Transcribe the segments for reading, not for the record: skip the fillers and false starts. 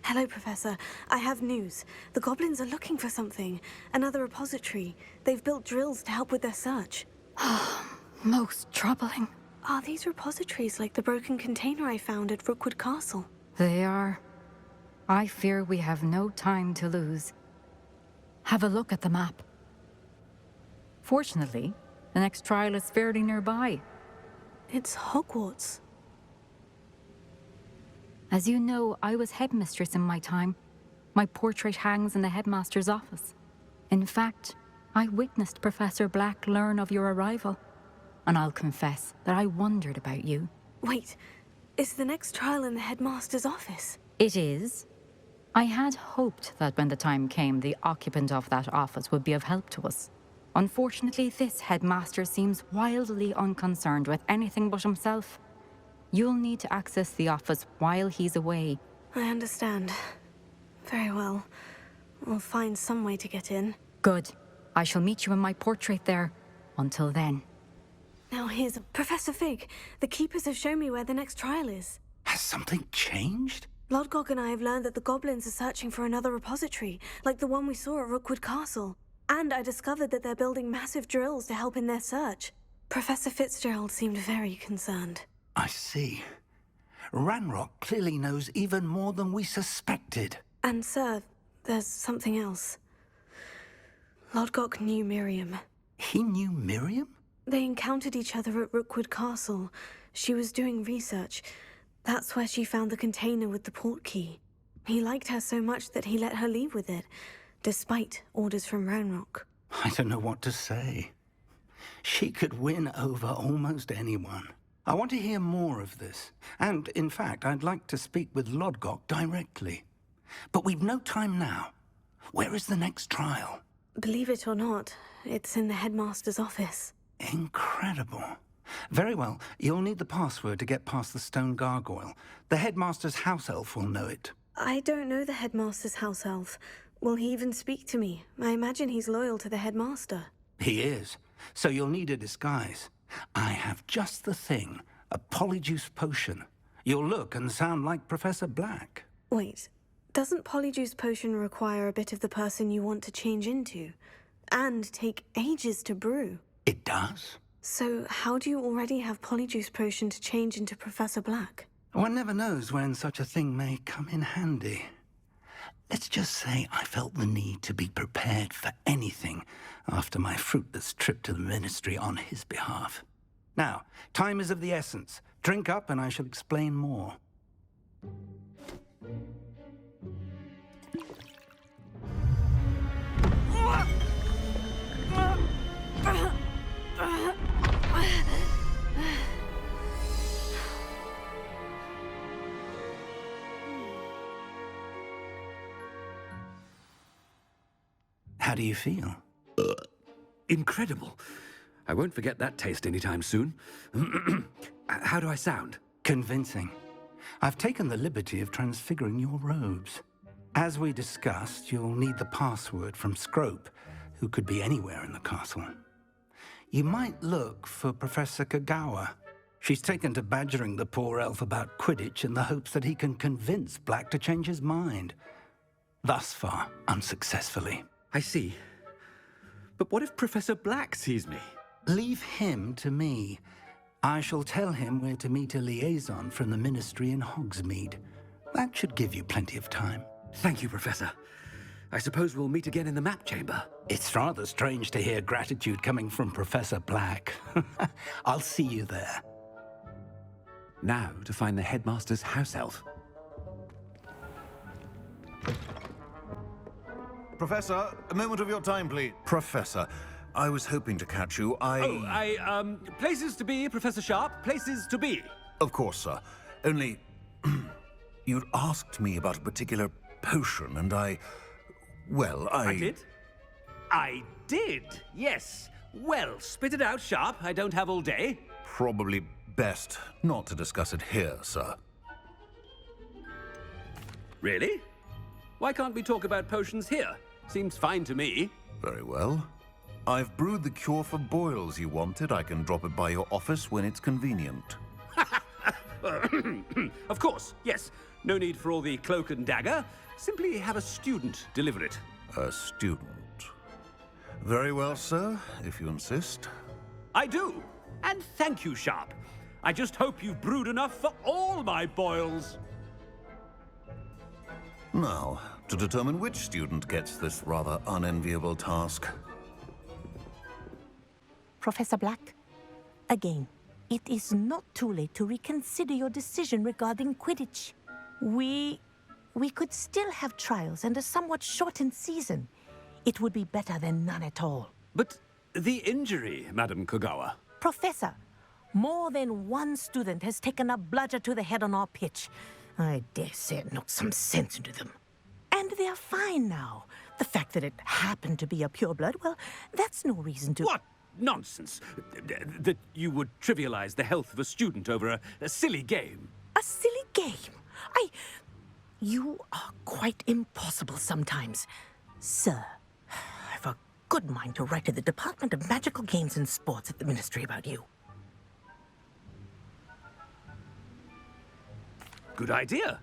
Hello, Professor. I have news. The goblins are looking for something. Another repository. They've built drills to help with their search. Most troubling. Are these repositories like the broken container I found at Rookwood Castle? They are. I fear we have no time to lose. Have a look at the map. Fortunately, the next trial is fairly nearby. It's Hogwarts. As you know, I was headmistress in my time. My portrait hangs in the headmaster's office. In fact, I witnessed Professor Black learn of your arrival. And I'll confess that I wondered about you. Wait, is the next trial in the headmaster's office? It is. I had hoped that when the time came, the occupant of that office would be of help to us. Unfortunately, this headmaster seems wildly unconcerned with anything but himself. You'll need to access the office while he's away. I understand. Very well. We'll find some way to get in. Good. I shall meet you in my portrait there. Until then. Now here's Professor Fig. The keepers have shown me where the next trial is. Has something changed? Lodgok and I have learned that the goblins are searching for another repository, like the one we saw at Rookwood Castle. And I discovered that they're building massive drills to help in their search. Professor Fitzgerald seemed very concerned. I see. Ranrock clearly knows even more than we suspected. And, sir, there's something else. Lodgok knew Miriam. He knew Miriam? They encountered each other at Rookwood Castle. She was doing research. That's where she found the container with the port key. He liked her so much that he let her leave with it, despite orders from Ranrock. I don't know what to say. She could win over almost anyone. I want to hear more of this. And, in fact, I'd like to speak with Lodgok directly. But we've no time now. Where is the next trial? Believe it or not, it's in the headmaster's office. Incredible. Very well. You'll need the password to get past the stone gargoyle. The headmaster's house elf will know it. I don't know the headmaster's house elf. Will he even speak to me? I imagine he's loyal to the headmaster. He is. So you'll need a disguise. I have just the thing. A polyjuice potion. You'll look and sound like Professor Black. Wait, doesn't polyjuice potion require a bit of the person you want to change into? And take ages to brew? It does. So how do you already have polyjuice potion to change into Professor Black? One never knows when such a thing may come in handy. Let's just say I felt the need to be prepared for anything after my fruitless trip to the ministry on his behalf. Now, time is of the essence. Drink up and I shall explain more. How do you feel? Incredible. I won't forget that taste anytime soon. How do I sound? Convincing. I've taken the liberty of transfiguring your robes. As we discussed, you'll need the password from Scrope, who could be anywhere in the castle. You might look for Professor Kagawa. She's taken to badgering the poor elf about Quidditch in the hopes that he can convince Black to change his mind. Thus far, unsuccessfully. I see. But what if Professor Black sees me? Leave him to me. I shall tell him where to meet a liaison from the ministry in Hogsmeade. That should give you plenty of time. Thank you, Professor. I suppose we'll meet again in the map chamber. It's rather strange to hear gratitude coming from Professor Black. I'll see you there. Now to find the headmaster's house elf. Professor, a moment of your time, please. Professor, I was hoping to catch you. Places to be, Professor Sharp. Places to be. Of course, sir. Only, you'd asked me about a particular potion, and I did? I did, yes. Well, spit it out, Sharp. I don't have all day. Probably best not to discuss it here, sir. Really? Why can't we talk about potions here? Seems fine to me. Very well. I've brewed the cure for boils you wanted. I can drop it by your office when it's convenient. Of course, yes. No need for all the cloak and dagger. Simply have a student deliver it. A student. Very well, sir, if you insist. I do. And thank you, Sharp. I just hope you've brewed enough for all my boils. Now, to determine which student gets this rather unenviable task. Professor Black, again, it is not too late to reconsider your decision regarding Quidditch. We could still have trials and a somewhat shortened season. It would be better than none at all. But the injury, Madam Kogawa. Professor, more than one student has taken a bludger to the head on our pitch. I dare say it knocked some sense into them. And they're fine now. The fact that it happened to be a pureblood, well, that's no reason to... What nonsense! That you would trivialize the health of a student over a silly game. A silly game? You are quite impossible sometimes. Sir, I've a good mind to write to the Department of Magical Games and Sports at the Ministry about you. Good idea.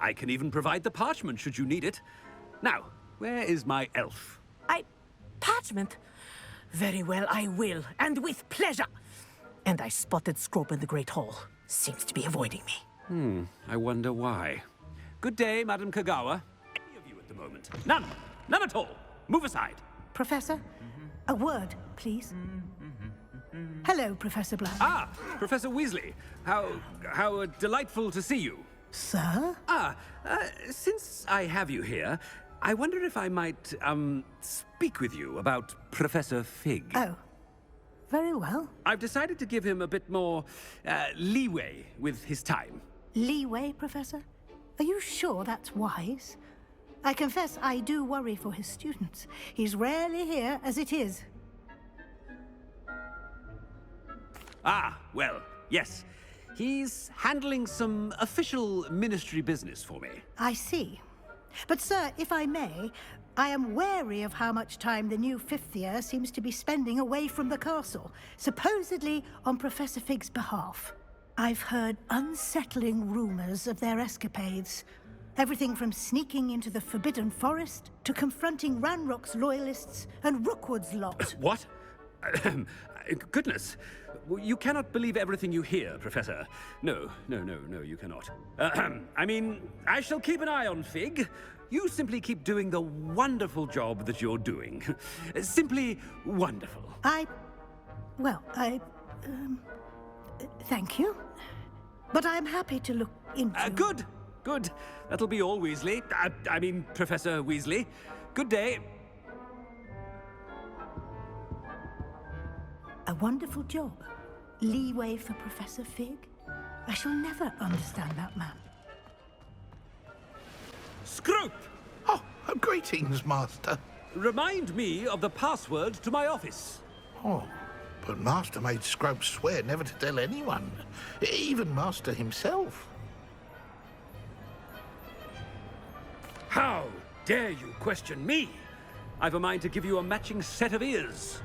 I can even provide the parchment should you need it. Now, where is my elf? Parchment? Very well, I will, and with pleasure. And I spotted Scrope in the Great Hall. Seems to be avoiding me. I wonder why. Good day, Madam Kogawa. Any of you at the moment? None. None at all. Move aside. Professor, a word, please. Hello, Professor Black. Ah, Professor Weasley. How delightful to see you. Sir? Since I have you here, I wonder if I might, speak with you about Professor Fig. Oh, very well. I've decided to give him a bit more, leeway with his time. Leeway, Professor? Are you sure that's wise? I confess I do worry for his students. He's rarely here as it is. Ah, well, yes. He's handling some official ministry business for me. I see. But, sir, if I may, I am wary of how much time the new fifth year seems to be spending away from the castle, supposedly on Professor Fig's behalf. I've heard unsettling rumors of their escapades. Everything from sneaking into the Forbidden Forest to confronting Ranrock's loyalists and Rookwood's lot. What? Goodness. You cannot believe everything you hear, Professor. No, you cannot. I mean, I shall keep an eye on Fig. You simply keep doing the wonderful job that you're doing. Simply wonderful. Thank you. But I'm happy to look into... Good. That'll be all, Weasley. I mean, Professor Weasley. Good day. A wonderful job. Leeway for Professor Fig. I shall never understand that man. Scrope! Oh, greetings, Master. Remind me of the password to my office. Oh, but Master made Scrope swear never to tell anyone, even Master himself. How dare you question me? I've a mind to give you a matching set of ears.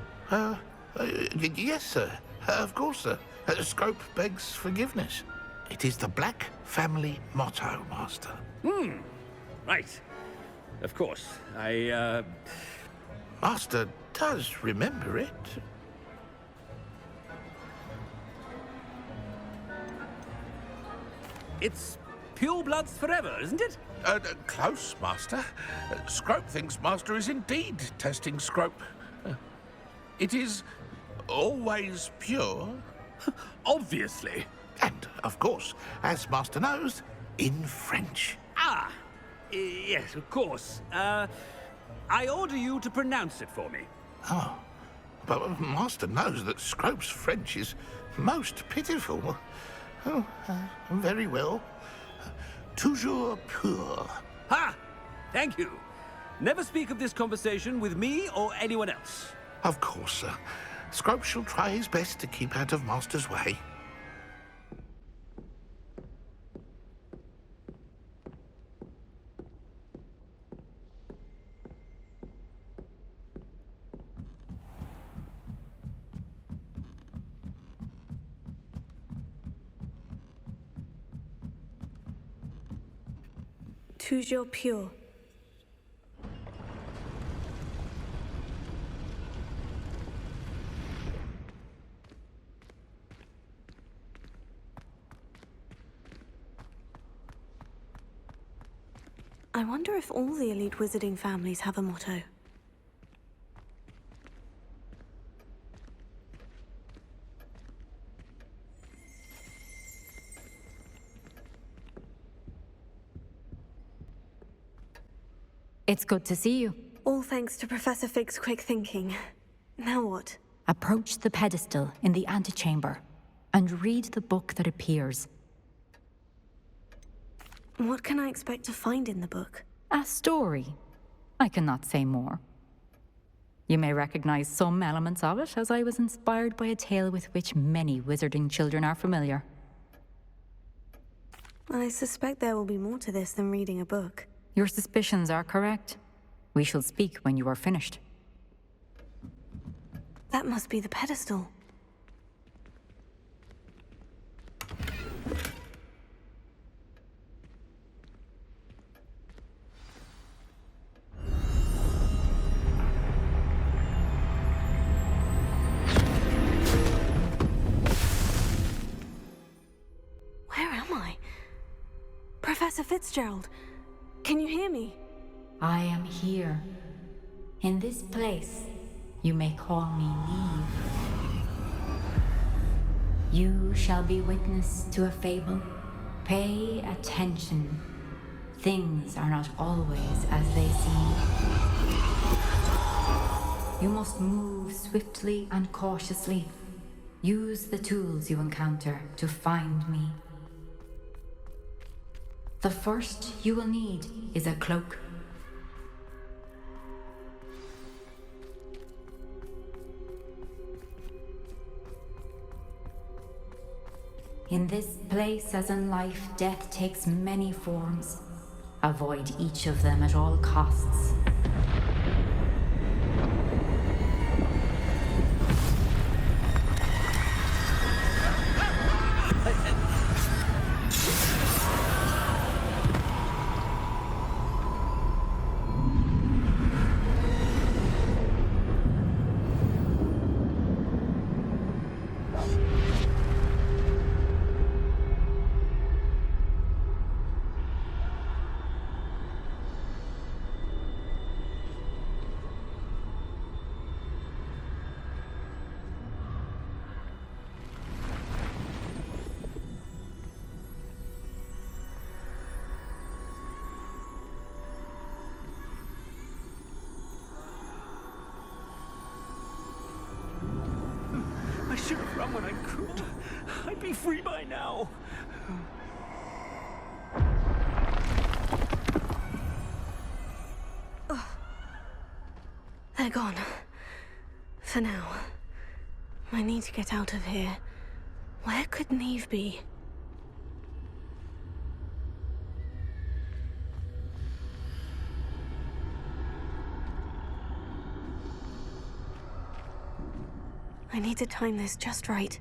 Yes, sir. Of course, sir. Scrope begs forgiveness. It is the Black family motto, Master. Right. Of course. Master does remember it. It's purebloods forever, isn't it? Close, Master. Scrope thinks Master is indeed testing Scrope. It is always pure. Obviously. And, of course, as Master knows, in French. Yes, of course. I order you to pronounce it for me. Oh, but Master knows that Scrope's French is most pitiful. Oh, very well. Toujours pur. Ha! Thank you. Never speak of this conversation with me or anyone else. Of course, sir. Scrope shall try his best to keep out of Master's way. toujours pure. I wonder if all the elite wizarding families have a motto. It's good to see you. All thanks to Professor Fig's quick thinking. Now what? Approach the pedestal in the antechamber and read the book that appears. What can I expect to find in the book? A story. I cannot say more. You may recognize some elements of it, as I was inspired by a tale with which many wizarding children are familiar. I suspect there will be more to this than reading a book. Your suspicions are correct. We shall speak when you are finished. That must be the pedestal. Where am I? Professor Fitzgerald, can you hear me? I am here. In this place, you may call me Neve. You shall be witness to a fable. Pay attention. Things are not always as they seem. You must move swiftly and cautiously. Use the tools you encounter to find me. The first you will need is a cloak. In this place, as in life, death takes many forms. Avoid each of them at all costs. I should have run when I could. I'd be free by now. They're gone. For now. I need to get out of here. Where could Neve be? I need to time this just right.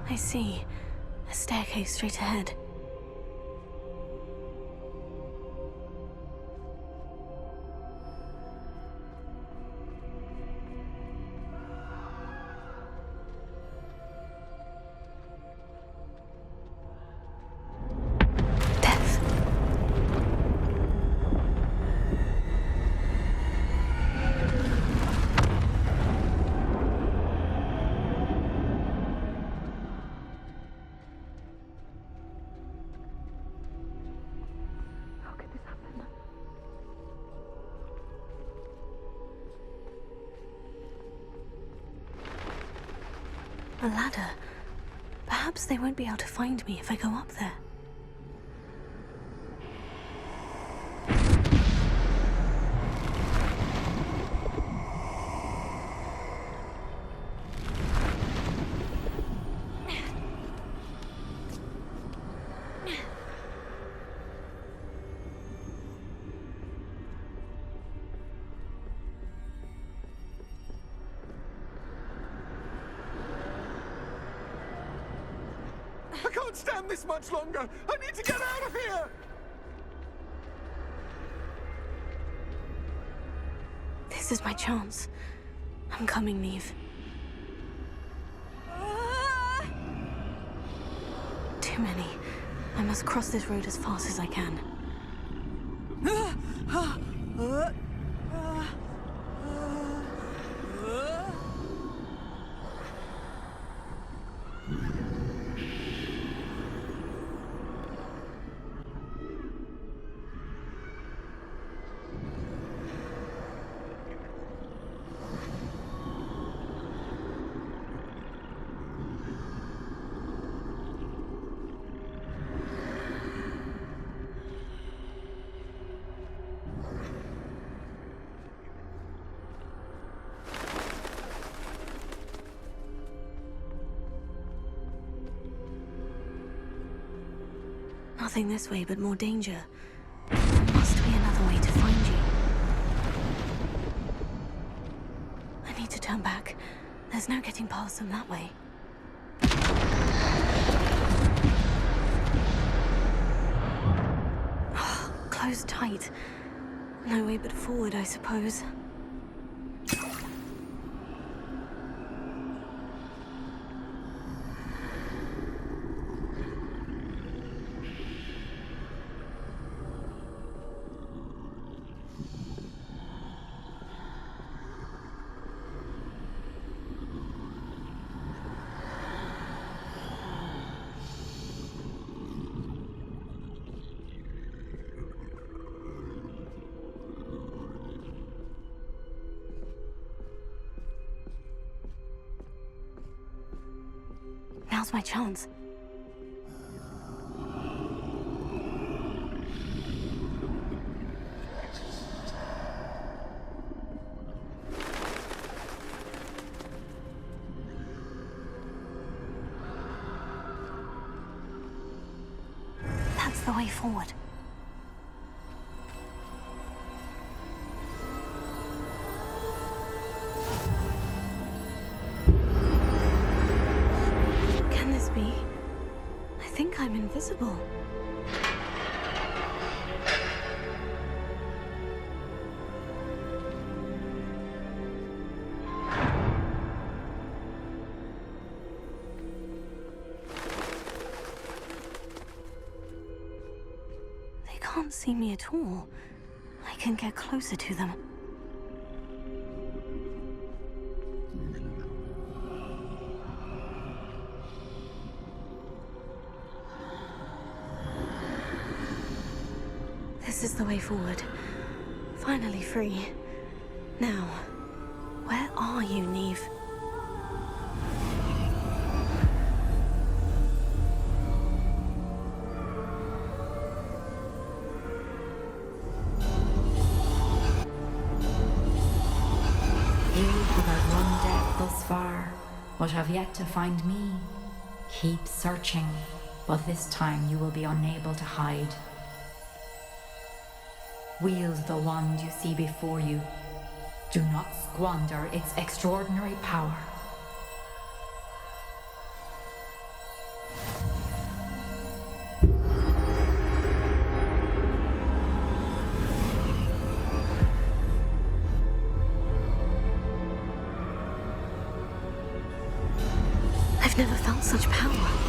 I see. A staircase straight ahead. Death. How could this happen? A ladder. Perhaps they won't be able to find me if I go up there. I can't stand this much longer! I need to get out of here! This is my chance. I'm coming, Neve. Too many. I must cross this road as fast as I can. Nothing this way, but more danger. There must be another way to find you. I need to turn back. There's no getting past them that way. Oh, closed tight. No way but forward, I suppose. Now's my chance. That's the way forward. I think I'm invisible. They can't see me at all. I can get closer to them. This is the way forward. Finally free. Now, where are you, Neve? You who have run death thus far, but have yet to find me. Keep searching, but this time you will be unable to hide. Wield the wand you see before you. Do not squander its extraordinary power. I've never felt such power.